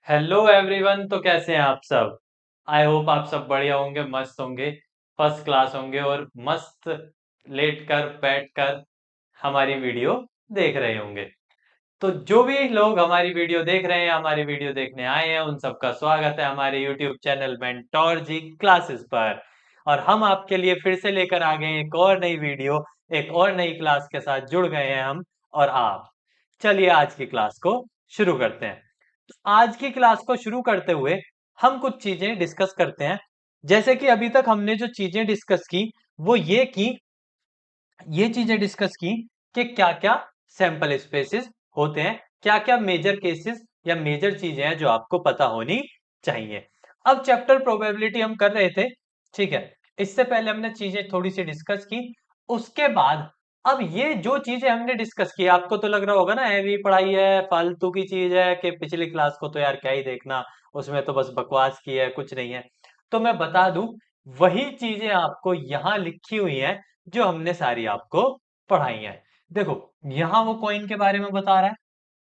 Hello everyone. तो कैसे हैं आप सब? आई होप आप सब बढ़िया होंगे, मस्त होंगे, फर्स्ट क्लास होंगे और मस्त लेट कर बैठ कर हमारी वीडियो देख रहे होंगे। तो जो भी लोग हमारी वीडियो देख रहे हैं, हमारी वीडियो देखने आए हैं, उन सबका स्वागत है हमारे यूट्यूब चैनल मेंटोर जी क्लासेस पर। और हम आपके लिए फिर से लेकर आ गए हैं एक और नई वीडियो, एक और नई क्लास के साथ जुड़ गए हैं हम और आप। चलिए आज की क्लास को शुरू करते हैं। तो आज की क्लास को शुरू करते हुए हम कुछ चीजें डिस्कस करते हैं। जैसे कि अभी तक हमने जो चीजें डिस्कस की वो ये चीजें डिस्कस की कि क्या क्या सैंपल स्पेसेस होते हैं, क्या क्या मेजर केसेस या मेजर चीजें हैं जो आपको पता होनी चाहिए। अब चैप्टर प्रोबेबिलिटी हम कर रहे थे, ठीक है। इससे पहले हमने चीजें थोड़ी सी डिस्कस की। उसके बाद अब ये जो चीजें हमने डिस्कस की, आपको तो लग रहा होगा ना हैवी पढ़ाई है, फालतू की चीज है, कि पिछली क्लास को तो यार क्या ही देखना, उसमें तो बस बकवास की है, कुछ नहीं है। तो मैं बता दूं, वही चीजें आपको यहाँ लिखी हुई हैं जो हमने सारी आपको पढ़ाई है। देखो, यहां वो कॉइन के बारे में बता रहा है,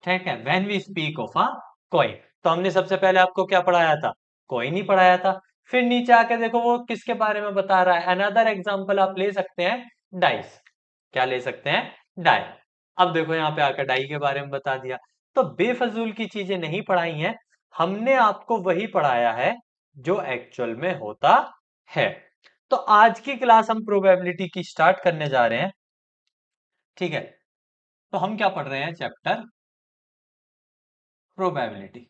ठीक है। When we speak of a coin, तो हमने सबसे पहले आपको क्या पढ़ाया था? कॉइन ही पढ़ाया था। फिर नीचे आके देखो वो किसके बारे में बता रहा है। अनदर एग्जांपल आप ले सकते हैं, डाइस। क्या ले सकते हैं? डाई। अब देखो यहाँ पे आकर डाई के बारे में बता दिया। तो बेफजूल की चीजें नहीं पढ़ाई हैं, हमने आपको वही पढ़ाया है जो एक्चुअल में होता है। तो आज की क्लास हम प्रोबेबिलिटी की स्टार्ट करने जा रहे हैं, ठीक है। तो हम क्या पढ़ रहे हैं? Chapter probability.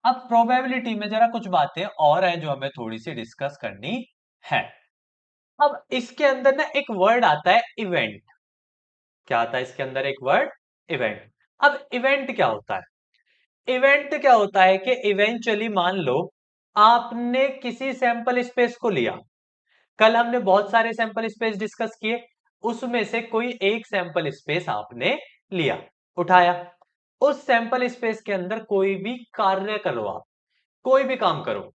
अब प्रोबेबिलिटी में जरा कुछ बातें और हैं जो हमें थोड़ी सी डिस्कस करनी है। अब इसके अंदर ना एक वर्ड आता है इवेंट। क्या आता है इसके अंदर? एक वर्ड इवेंट। अब इवेंट क्या होता है? इवेंट क्या होता है कि इवेंचुअली मान लो आपने किसी सैंपल स्पेस को लिया। कल हमने बहुत सारे सैंपल स्पेस डिस्कस किए, उसमें से कोई एक सैंपल स्पेस आपने लिया, उठाया। उस सैंपल स्पेस के अंदर कोई भी कार्य करो, आप कोई भी काम करो,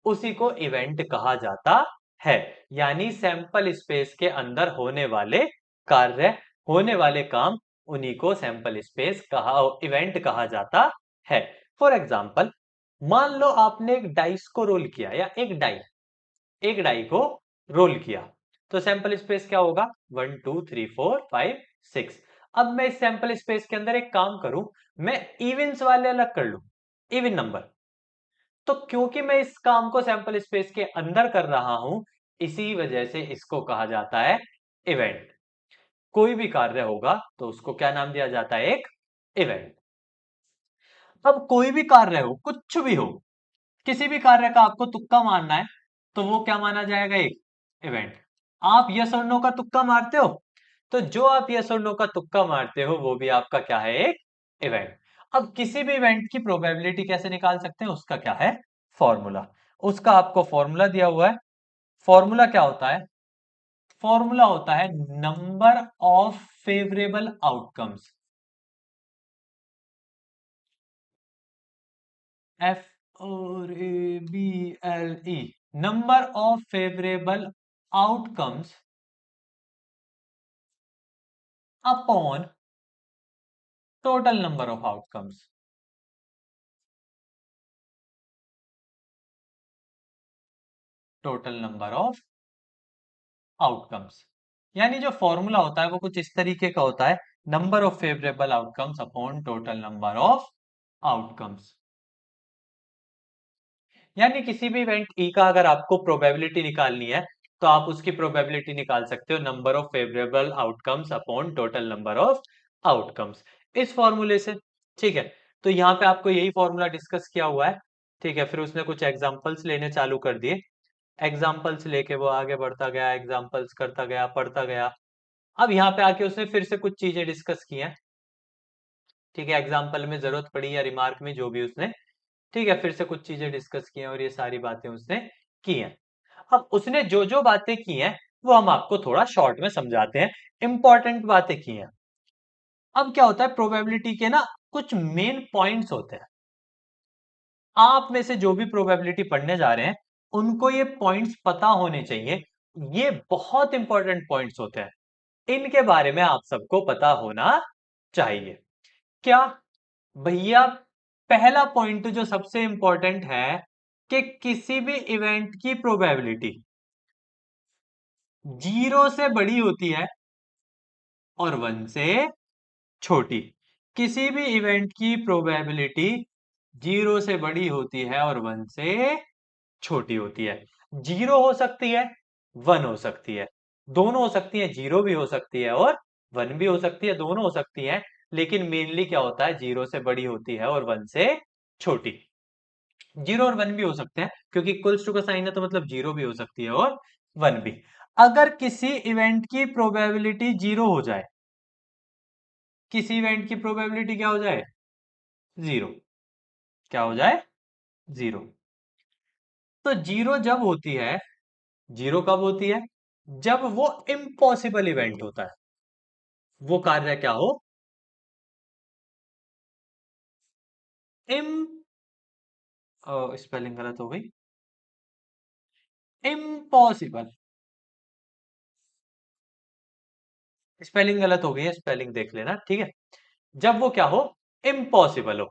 उसी को इवेंट कहा जाता है। यानी सैंपल स्पेस के अंदर होने वाले कार्य, होने वाले काम, उन्हीं को सैंपल स्पेस कहा, इवेंट कहा जाता है। फॉर एग्जाम्पल, मान लो आपने एक डाइस को रोल किया, या एक डाई को रोल किया, तो सैंपल स्पेस क्या होगा? 1 2 3 4 5 6। अब मैं इस सैंपल स्पेस के अंदर एक काम करूं, मैं इवेंट्स वाले अलग कर लूं, इवन नंबर। तो क्योंकि मैं इस काम को सैंपल स्पेस के अंदर कर रहा हूं, इसी वजह से इसको कहा जाता है इवेंट। कोई भी कार्य होगा तो उसको क्या नाम दिया जाता है? एक इवेंट। अब कोई भी कार्य हो, कुछ भी हो, किसी भी कार्य का आपको तुक्का मारना है, तो वो क्या माना जाएगा? एक इवेंट। आप यस और नो का तुक्का मारते हो, तो जो आप यस और नो का तुक्का मारते हो वो भी आपका क्या है? एक इवेंट। अब किसी भी इवेंट की प्रोबेबिलिटी कैसे निकाल सकते हैं? उसका क्या है? फॉर्मूला। उसका आपको फॉर्मूला दिया हुआ है। फॉर्मूला क्या होता है? फॉर्मूला होता है number of favourable outcomes. FORABLE, number of favourable outcomes upon total number of outcomes. Total number of outcomes. यानी जो फॉर्मूला होता है वो कुछ इस तरीके का होता है, number of favourable outcomes upon total number of outcomes. यानी किसी भी इवेंट ई का अगर आपको प्रोबेबिलिटी निकालनी है, तो आप उसकी प्रोबेबिलिटी निकाल सकते हो number of favourable outcomes upon total number of outcomes, इस फॉर्मूले से, ठीक है। तो यहाँ पे आपको यही फॉर्मूला डिस्कस किया हुआ है, ठीक है। फिर उसने कुछ एग्जांपल्स लेने चालू कर दिए, एग्जाम्पल्स लेके वो आगे बढ़ता गया, एग्जाम्पल्स करता गया, पढ़ता गया। अब यहाँ पे आके उसने फिर से कुछ चीजें डिस्कस की हैं, ठीक है। एग्जाम्पल में जरूरत पड़ी या रिमार्क में, जो भी उसने, ठीक है, फिर से कुछ चीजें डिस्कस की हैं और ये सारी बातें उसने की हैं। अब उसने जो जो बातें की हैं वो हम आपको थोड़ा शॉर्ट में समझाते हैं, इंपॉर्टेंट बातें की हैं। अब क्या होता है, प्रोबेबिलिटी के ना कुछ मेन पॉइंट्स होते हैं। आप में से जो भी प्रोबेबिलिटी पढ़ने जा रहे हैं उनको ये पॉइंट्स पता होने चाहिए। ये बहुत इंपॉर्टेंट पॉइंट्स होते हैं, इनके बारे में आप सबको पता होना चाहिए। क्या भैया? पहला पॉइंट जो सबसे इंपॉर्टेंट है कि किसी भी इवेंट की प्रोबेबिलिटी 0 से बड़ी होती है और 1 से छोटी। किसी भी इवेंट की प्रोबेबिलिटी 0 से बड़ी होती है और 1 से छोटी होती है। 0 हो सकती है, 1 हो सकती है, दोनों हो सकती है। 0 भी हो सकती है और 1 भी हो सकती है, दोनों हो सकती है। लेकिन मेनली क्या होता है, 0 से बड़ी होती है और 1 से छोटी। 0 और 1 भी हो सकते हैं क्योंकि इक्वल्स टू का साइन है, तो मतलब 0 भी हो सकती है और 1 भी। अगर किसी इवेंट की प्रोबेबिलिटी 0 हो जाए, किसी इवेंट की प्रोबेबिलिटी क्या हो जाए, 0, क्या हो जाए, 0। तो 0 जब होती है, 0 कब होती है, जब वो इम्पॉसिबल इवेंट होता है। वो कार्य क्या हो, इम स्पेलिंग गलत हो गई, इम्पॉसिबल। स्पेलिंग गलत हो गई है, स्पेलिंग देख लेना, ठीक है। जब वो क्या हो, इम्पॉसिबल हो।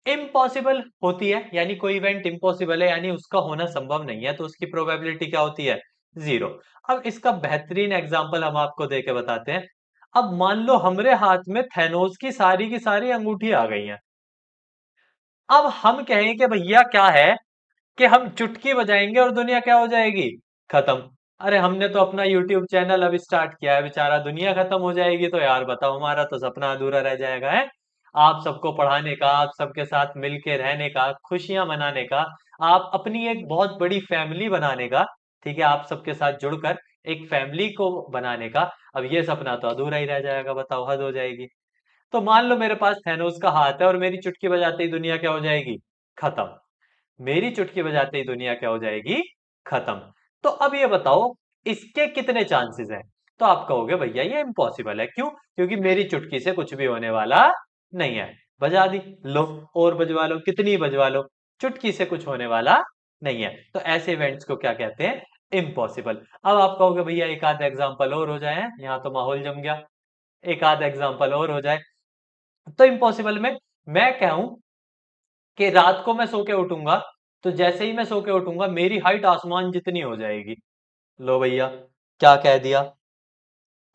इम्पॉसिबल होती है यानी कोई इवेंट इम्पॉसिबल है, यानी उसका होना संभव नहीं है, तो उसकी प्रोबेबिलिटी क्या होती है, 0। अब इसका बेहतरीन एग्जांपल हम आपको देके बताते हैं। अब मान लो हमारे हाथ में थैनोस की सारी अंगूठी आ गई हैं। अब हम कहें कि भैया क्या है कि हम चुटकी बजाएंगे और दुनिया क्या हो जाएगी, खत्म। अरे हमने तो अपना यूट्यूब चैनल अब स्टार्ट किया है, बेचारा दुनिया खत्म हो जाएगी तो यार बताओ, हमारा तो सपना अधूरा रह जाएगा है। आप सबको पढ़ाने का, आप सबके साथ मिलके रहने का, खुशियां मनाने का, आप अपनी एक बहुत बड़ी फैमिली बनाने का, ठीक है, आप सबके साथ जुड़कर एक फैमिली को बनाने का, अब ये सपना तो अधूरा ही रह जाएगा, बताओ, हद हो जाएगी। तो मान लो मेरे पास थैनोस का हाथ है और मेरी चुटकी बजाते ही दुनिया क्या हो जाएगी, खत्म। मेरी चुटकी बजाते ही दुनिया क्या हो जाएगी, खत्म। तो अब ये बताओ इसके कितने चांसेस हैं। तो आप कहोगे भैया ये इम्पॉसिबल है, क्यों, क्योंकि मेरी चुटकी से कुछ भी होने वाला नहीं है। बजा दी, लो, और बजवा लो, कितनी बजवा लो, चुटकी से कुछ होने वाला नहीं है। तो ऐसे इवेंट्स को क्या कहते हैं, इम्पॉसिबल। अब आप कहोगे भैया एक आध एग्जाम्पल और हो जाए, यहाँ तो माहौल जम गया, एक आध एग्जाम्पल और हो जाए। तो इम्पॉसिबल में मैं कहूं कि रात को मैं सो के उठूंगा, तो जैसे ही मैं सो के उठूंगा मेरी हाइट आसमान जितनी हो जाएगी। लो भैया, क्या कह दिया,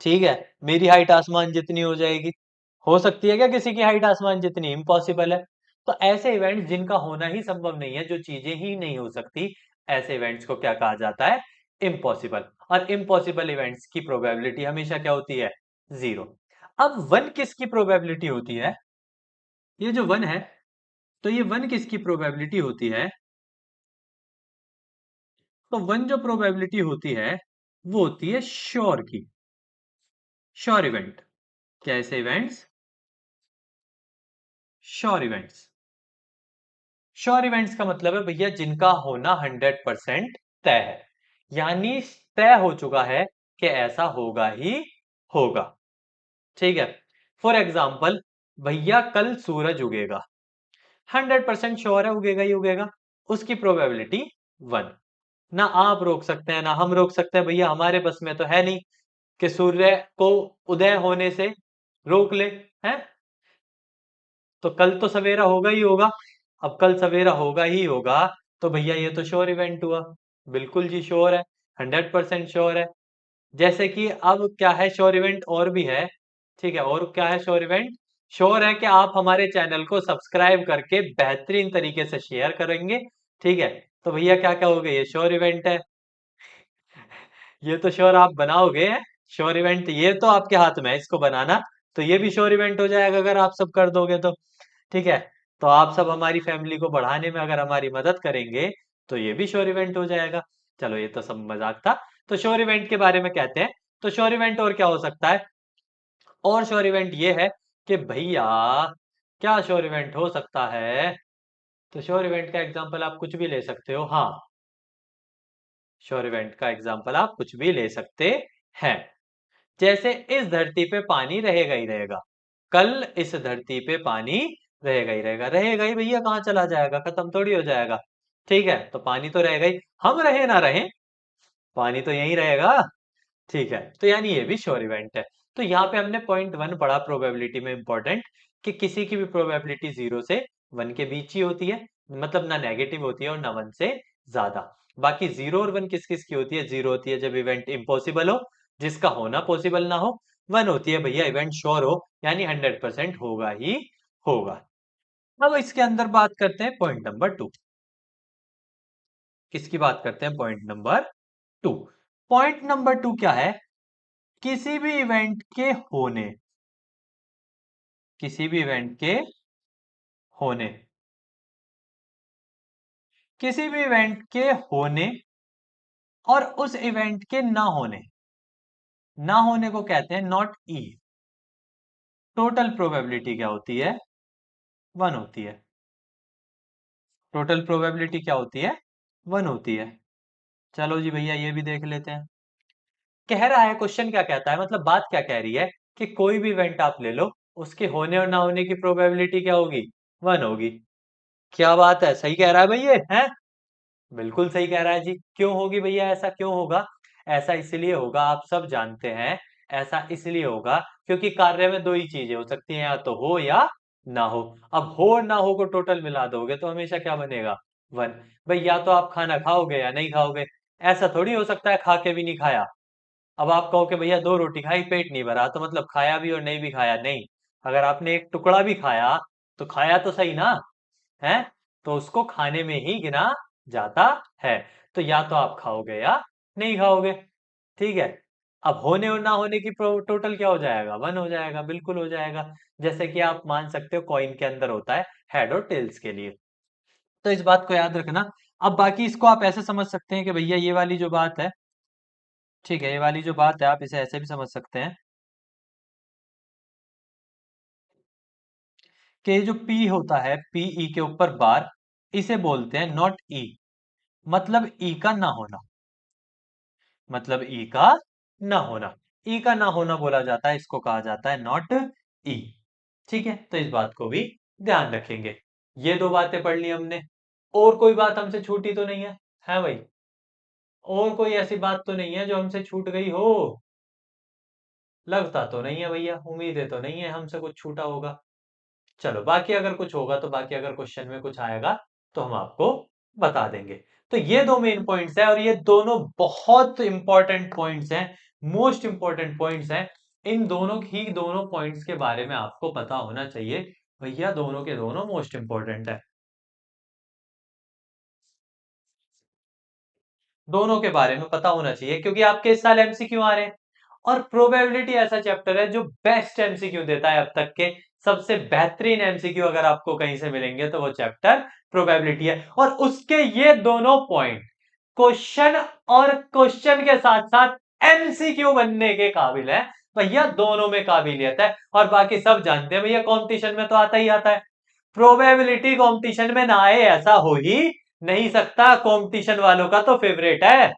ठीक है, मेरी हाइट आसमान जितनी हो जाएगी। हो सकती है क्या किसी की हाइट आसमान जितनी, इम्पॉसिबल है। तो ऐसे इवेंट्स जिनका होना ही संभव नहीं है, जो चीजें ही नहीं हो सकती, ऐसे इवेंट्स को क्या कहा जाता है, इम्पॉसिबल। और इम्पॉसिबल इवेंट्स की प्रोबेबिलिटी हमेशा क्या होती है, 0। अब 1 किसकी प्रोबेबिलिटी होती है, ये जो 1 है, तो ये 1 किसकी प्रोबेबिलिटी होती है, तो 1 जो प्रोबेबिलिटी होती है वो होती है श्योर की, श्योर इवेंट। कैसे events, sure events. Sure events का मतलब है भैया जिनका होना 100% तय है, यानी तय हो चुका है कि ऐसा होगा ही होगा, ठीक है। फॉर एग्जाम्पल, भैया कल सूरज उगेगा, 100% श्योर है उगेगा ही उगेगा, उसकी प्रोबेबिलिटी 1। ना आप रोक सकते हैं ना हम रोक सकते हैं, भैया हमारे बस में तो है नहीं कि सूर्य को उदय होने से रोक ले, हैं। तो कल तो सवेरा होगा ही होगा। अब कल सवेरा होगा ही होगा, तो भैया ये तो श्योर इवेंट हुआ, बिल्कुल जी श्योर है, 100% श्योर है। जैसे कि अब क्या है श्योर इवेंट और भी है, ठीक है, और क्या है श्योर इवेंट, श्योर है कि आप हमारे चैनल को सब्सक्राइब करके बेहतरीन तरीके से शेयर करेंगे, ठीक है। तो भैया क्या क्या हो गया, ये श्योर इवेंट है, ये तो श्योर आप बनाओगे, श्योर इवेंट ये तो आपके हाथ में है इसको बनाना। तो ये भी श्योर इवेंट हो जाएगा अगर आप सब कर दोगे तो, ठीक है। तो आप सब हमारी फैमिली को बढ़ाने में अगर हमारी मदद करेंगे तो ये भी श्योर इवेंट हो जाएगा। चलो ये तो सब मजाक था। तो श्योर इवेंट के बारे में कहते हैं। तो श्योर इवेंट और क्या हो सकता है, और श्योर इवेंट ये है कि भैया क्या श्योर इवेंट हो सकता है, तो श्योर इवेंट का एग्जांपल आप कुछ भी ले सकते हो, हाँ, श्योर इवेंट का एग्जांपल आप कुछ भी ले सकते हैं। जैसे इस धरती पे पानी रहेगा ही रहेगा, कल इस धरती पे पानी रहेगा ही रहेगा, रहेगा ही भैया, कहाँ चला जाएगा, खत्म थोड़ी हो जाएगा, ठीक है। तो पानी तो रहेगा ही, हम रहे ना रहे, पानी तो यहीं रहेगा, ठीक है। तो यानी ये भी श्योर इवेंट है। तो यहाँ पे हमने पॉइंट 1 पढ़ा प्रोबेबिलिटी में इंपॉर्टेंट, कि किसी की भी प्रोबेबिलिटी 0 से 1 के बीच ही होती है, मतलब ना नेगेटिव होती है और ना 1 से ज्यादा। बाकी 0 और 1 किस किस की होती है? 0 होती है जब इवेंट इम्पॉसिबल हो, जिसका होना पॉसिबल ना हो। 1 होती है भैया इवेंट श्योर हो, यानी 100% होगा ही होगा। अब इसके अंदर बात करते हैं पॉइंट नंबर 2। किसकी बात करते हैं? Point number 2। पॉइंट नंबर 2 क्या है? किसी भी इवेंट के होने, किसी भी इवेंट के होने, किसी भी इवेंट के होने और उस इवेंट के ना होने, ना होने को कहते हैं नॉट ई। टोटल प्रोबेबिलिटी क्या होती है? 1 होती है। टोटल प्रोबेबिलिटी क्या होती है? 1 होती है। चलो जी भैया ये भी देख लेते हैं। कह रहा है, क्वेश्चन क्या कहता है, मतलब बात क्या कह रही है कि कोई भी इवेंट आप ले लो, उसके होने और ना होने की प्रोबेबिलिटी क्या होगी? 1 होगी। क्या बात है, सही कह रहा है भैया है? बिल्कुल सही कह रहा है जी। क्यों होगी भैया? ऐसा क्यों होगा? ऐसा इसलिए होगा, आप सब जानते हैं, ऐसा इसलिए होगा क्योंकि कार्य में दो ही चीजें हो सकती हैं, या तो हो या ना हो। अब हो और ना हो को टोटल मिला दोगे तो हमेशा क्या बनेगा? 1। भाई या तो आप खाना खाओगे या नहीं खाओगे, ऐसा थोड़ी हो सकता है खा के भी नहीं खाया। अब आप कहो कि भैया 2 रोटी खाई पेट नहीं भरा, तो मतलब खाया भी और नहीं भी खाया? नहीं, अगर आपने एक टुकड़ा भी खाया तो खाया तो सही ना है, तो उसको खाने में ही गिना जाता है। तो या तो आप खाओगे या नहीं खाओगे। ठीक है। अब होने और ना होने की टोटल क्या हो जाएगा? 1 हो जाएगा, बिल्कुल हो जाएगा। जैसे कि आप मान सकते हो कॉइन के अंदर होता है हेड और टेल्स के लिए। तो इस बात को याद रखना। अब बाकी इसको आप ऐसे समझ सकते हैं कि भैया ये वाली जो बात है, ठीक है, ये वाली जो बात है आप इसे ऐसे भी समझ सकते हैं कि जो P होता है, पीई के ऊपर बार, इसे बोलते हैं नॉट ई, मतलब ई का ना होना, मतलब ई का ना होना। ई का ना होना बोला जाता है, इसको कहा जाता है नॉट ई। ठीक है, तो इस बात को भी ध्यान रखेंगे। ये दो बातें पढ़ ली हमने। और कोई बात हमसे छूटी तो नहीं है भाई? और कोई ऐसी बात तो नहीं है जो हमसे छूट गई हो? लगता तो नहीं है भैया, उम्मीदें तो नहीं है हमसे कुछ छूटा होगा। चलो, बाकी अगर कुछ होगा तो बाकी अगर क्वेश्चन में कुछ आएगा तो हम आपको बता देंगे। तो ये दो मेन पॉइंट्स हैं और ये दोनों बहुत इंपॉर्टेंट पॉइंट्स हैं, मोस्ट इंपॉर्टेंट पॉइंट्स हैं। इन दोनों ही दोनों पॉइंट्स के बारे में आपको पता होना चाहिए भैया, दोनों के दोनों मोस्ट इंपॉर्टेंट है। दोनों के बारे में पता होना चाहिए क्योंकि आपके इस साल एमसीक्यू आ रहे हैं। और प्रोबेबिलिटी ऐसा चैप्टर है जो बेस्ट एमसीक्यू देता है, अब तक के सबसे बेहतरीन एमसीक्यू अगर आपको कहीं से मिलेंगे तो वो चैप्टर प्रोबेबिलिटी है। और उसके ये दोनों पॉइंट क्वेश्चन और क्वेश्चन के साथ साथ एमसीक्यू बनने के काबिल है भैया, दोनों में काबिलियत है। और बाकी सब जानते हैं भैया, कंपटीशन में तो आता ही आता है। प्रोबेबिलिटी कंपटीशन में ना आए ऐसा हो ही नहीं सकता। कंपटीशन वालों का तो फेवरेट है,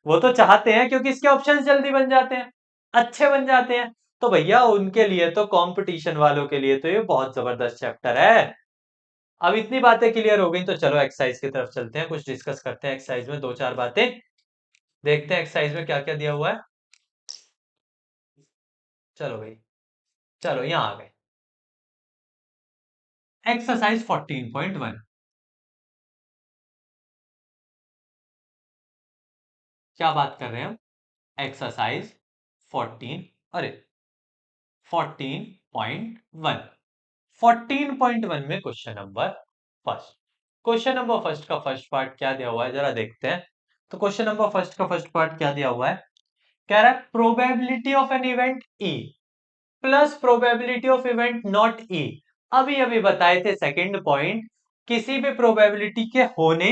वो तो चाहते हैं क्योंकि इसके ऑप्शंस जल्दी बन जाते हैं, अच्छे बन जाते हैं। तो भैया उनके लिए तो, कंपटीशन वालों के लिए तो ये बहुत जबरदस्त चैप्टर है। अब इतनी बातें क्लियर हो गई तो चलो एक्सरसाइज की तरफ चलते हैं, कुछ डिस्कस करते हैं एक्सरसाइज में, दो चार बातें देखते हैं एक्सरसाइज में क्या क्या दिया हुआ है। चलो भाई, चलो यहाँ आ गए। एक्सरसाइज 14.1। क्या बात कर रहे हैं हम? एक्सरसाइज 14, अरे 14.1। 14.1 में question number first, question number first का फर्स्ट पार्ट क्या दिया हुआ है जरा देखते हैं। तो क्वेश्चन नंबर फर्स्ट का फर्स्ट पार्ट क्या दिया हुआ है? कह रहा है probability of an event E plus probability of event not E. अभी अभी बताए थे सेकंड पॉइंट, किसी भी प्रोबेबिलिटी के होने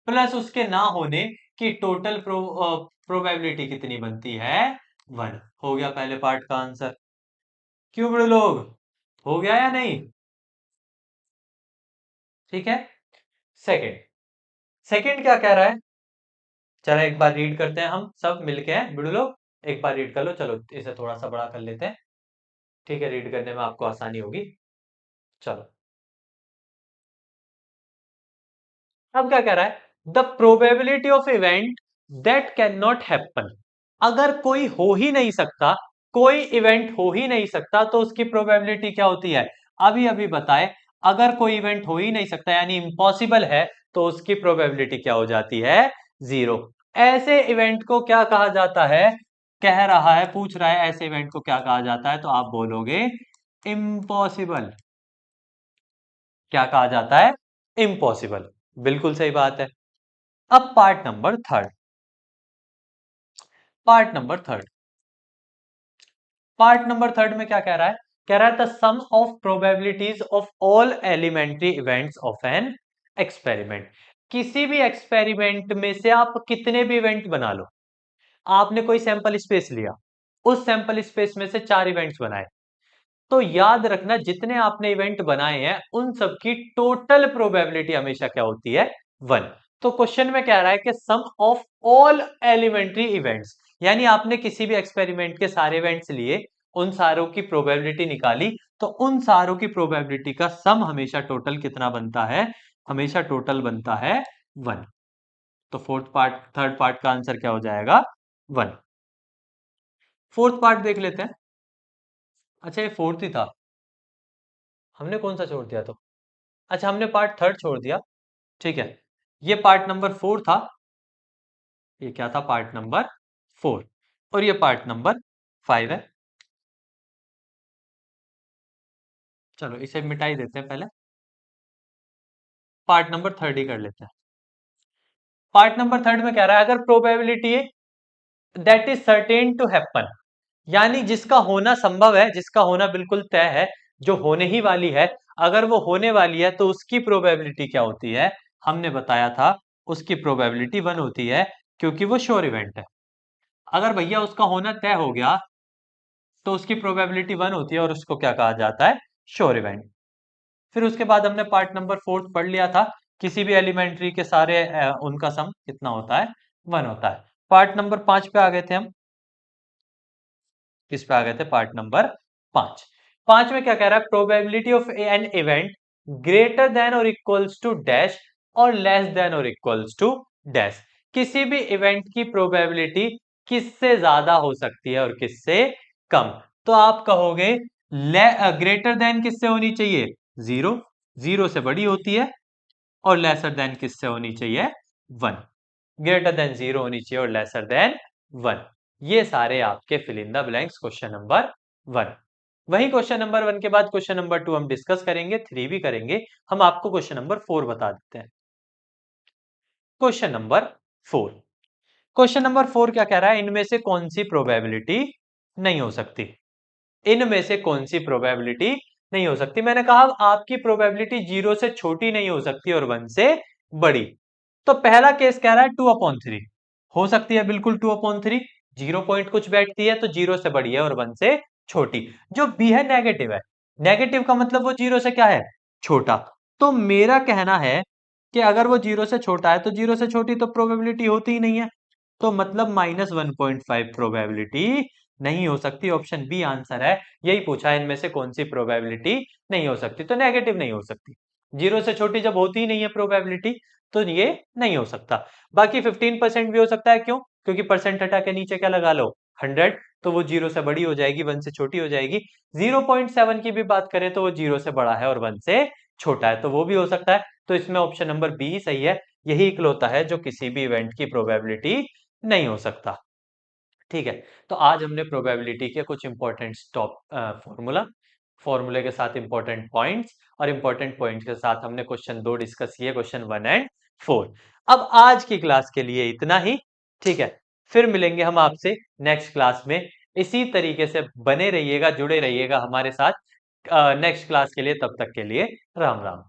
प्लस उसके ना होने की टोटल प्रोबेबिलिटी कितनी बनती है? 1। हो गया पहले पार्ट का आंसर। क्यों बड़े लोग, हो गया या नहीं? ठीक है। सेकंड, सेकंड क्या कह रहा है? चलो एक बार रीड करते हैं, हम सब मिलके हैं बिड़ू लोग, एक बार रीड कर लो। चलो इसे थोड़ा सा बड़ा कर लेते हैं, ठीक है, रीड करने में आपको आसानी होगी। चलो, अब क्या कह रहा है? The probability of event that can not happen. अगर कोई हो ही नहीं सकता, कोई इवेंट हो ही नहीं सकता, तो उसकी प्रोबेबिलिटी क्या होती है? अभी अभी बताए, अगर कोई इवेंट हो ही नहीं सकता यानी इम्पॉसिबल है तो उसकी प्रोबेबिलिटी क्या हो जाती है? 0। ऐसे इवेंट को क्या कहा जाता है? कह रहा है, पूछ रहा है ऐसे इवेंट को क्या कहा जाता है, तो आप बोलोगे इम्पॉसिबल। क्या कहा जाता है? इम्पॉसिबल। बिल्कुल सही बात है। अब part number third part number third में क्या कह रहा है? कह रहा है the sum of probabilities of all elementary events of an experiment. किसी भी एक्सपेरिमेंट में से आप कितने भी इवेंट बना लो, आपने कोई सैंपल स्पेस लिया, उस सैंपल स्पेस में से 4 इवेंट्स बनाए, तो याद रखना जितने आपने इवेंट बनाए हैं उन सब की टोटल प्रोबेबिलिटी हमेशा क्या होती है? 1। तो क्वेश्चन में कह रहा है कि सम ऑफ ऑल एलिमेंट्री इवेंट्स, यानी आपने किसी भी एक्सपेरिमेंट के सारे इवेंट्स लिए, उन सारों की प्रोबेबिलिटी निकाली, तो उन सारों की प्रोबेबिलिटी का सम हमेशा टोटल कितना बनता है? हमेशा टोटल बनता है 1। तो थर्ड पार्ट का आंसर क्या हो जाएगा? 1। फोर्थ पार्ट देख लेते हैं। अच्छा, ये फोर्थ ही था, हमने कौन सा छोड़ दिया? तो अच्छा, हमने पार्ट थर्ड छोड़ दिया। ठीक है, ये पार्ट नंबर 4 था। ये क्या था? Part number 4। और ये पार्ट नंबर 5 है। चलो इसे मिटा ही देते हैं, पहले पार्ट नंबर थर्ड ही कर लेते हैं। पार्ट नंबर थर्ड में कह रहा है अगर probability that is certain to happen, यानी जिसका होना संभव है, जिसका होना बिल्कुल तय है, जो होने ही वाली है, अगर वो होने वाली है तो उसकी प्रोबेबिलिटी क्या होती है? हमने बताया था उसकी प्रोबेबिलिटी 1 होती है, क्योंकि वो श्योर इवेंट है। अगर भैया उसका होना तय हो गया तो उसकी प्रोबेबिलिटी 1 होती है और उसको क्या कहा जाता है? Sure event. फिर उसके बाद हमने पार्ट नंबर 4 पढ़ लिया था, किसी भी एलिमेंट्री के सारे उनका सम कितना होता है? 1 होता है। पार्ट नंबर 5 पे आ गए थे हम। किस पे आ गए थे? Part number 5। 5 में क्या कह रहा है? Probability of an event greater than और इक्वल्स टू डैश और लेस देन और इक्वल्स टू डैश। किसी भी इवेंट की प्रोबेबिलिटी किससे ज्यादा हो सकती है और किससे कम? तो आप कहोगे ग्रेटर देन किससे होनी चाहिए? 0। 0 से बड़ी होती है। और लेसर देन किससे होनी चाहिए? 1। ग्रेटर देन 0 होनी चाहिए और लेसर देन 1। ये सारे आपके fill in the blanks question number 1। वही क्वेश्चन नंबर 1 के बाद क्वेश्चन नंबर 2 हम डिस्कस करेंगे, 3 भी करेंगे। हम आपको क्वेश्चन नंबर 4 बता देते हैं। Question number 4। क्वेश्चन नंबर 4 क्या कह रहा है? इनमें से कौन सी प्रोबेबिलिटी नहीं हो सकती? इनमें से कौन सी प्रोबेबिलिटी नहीं हो सकती? मैंने कहा आपकी प्रोबेबिलिटी 0 से छोटी नहीं हो सकती और 1 से बड़ी। तो पहला केस कह रहा है 2/3 हो सकती है, बिल्कुल 2/3। 0 पॉइंट कुछ बैठती है तो 0 से बड़ी है और 1 से छोटी। जो बी है नेगेटिव है, नेगेटिव का मतलब वो 0 से क्या है? छोटा। तो मेरा कहना है कि अगर वो 0 से छोटा है तो 0 से छोटी तो प्रोबेबिलिटी होती ही नहीं है, तो मतलब -1.5 प्रोबेबिलिटी नहीं हो सकती। ऑप्शन बी आंसर है। यही पूछा है इनमें से कौन सी प्रोबेबिलिटी नहीं हो सकती, तो नेगेटिव नहीं हो सकती। 0 से छोटी जब होती ही नहीं है प्रोबेबिलिटी तो ये नहीं हो सकता। बाकी 15% भी हो सकता है। क्यों? क्योंकि परसेंट हटा के नीचे क्या लगा लो? 100। तो वो 0 से बड़ी हो जाएगी, 1 से छोटी हो जाएगी। 0.7 की भी बात करें तो वो 0 से बड़ा है और 1 से छोटा है, तो वो भी हो सकता है। तो इसमें ऑप्शन नंबर बी सही है। यही इकलौता है जो किसी भी इवेंट की प्रोबेबिलिटी नहीं हो सकता। ठीक है, तो आज हमने प्रोबेबिलिटी के कुछ इंपॉर्टेंट टॉप फॉर्मूले के साथ इंपॉर्टेंट पॉइंट्स और इंपॉर्टेंट पॉइंट्स के साथ हमने क्वेश्चन 2 डिस्कस किए, क्वेश्चन 1 एंड 4। अब आज की क्लास के लिए इतना ही। ठीक है, फिर मिलेंगे हम आपसे नेक्स्ट क्लास में। इसी तरीके से बने रहिएगा, जुड़े रहिएगा हमारे साथ नेक्स्ट क्लास के लिए। तब तक के लिए राम राम।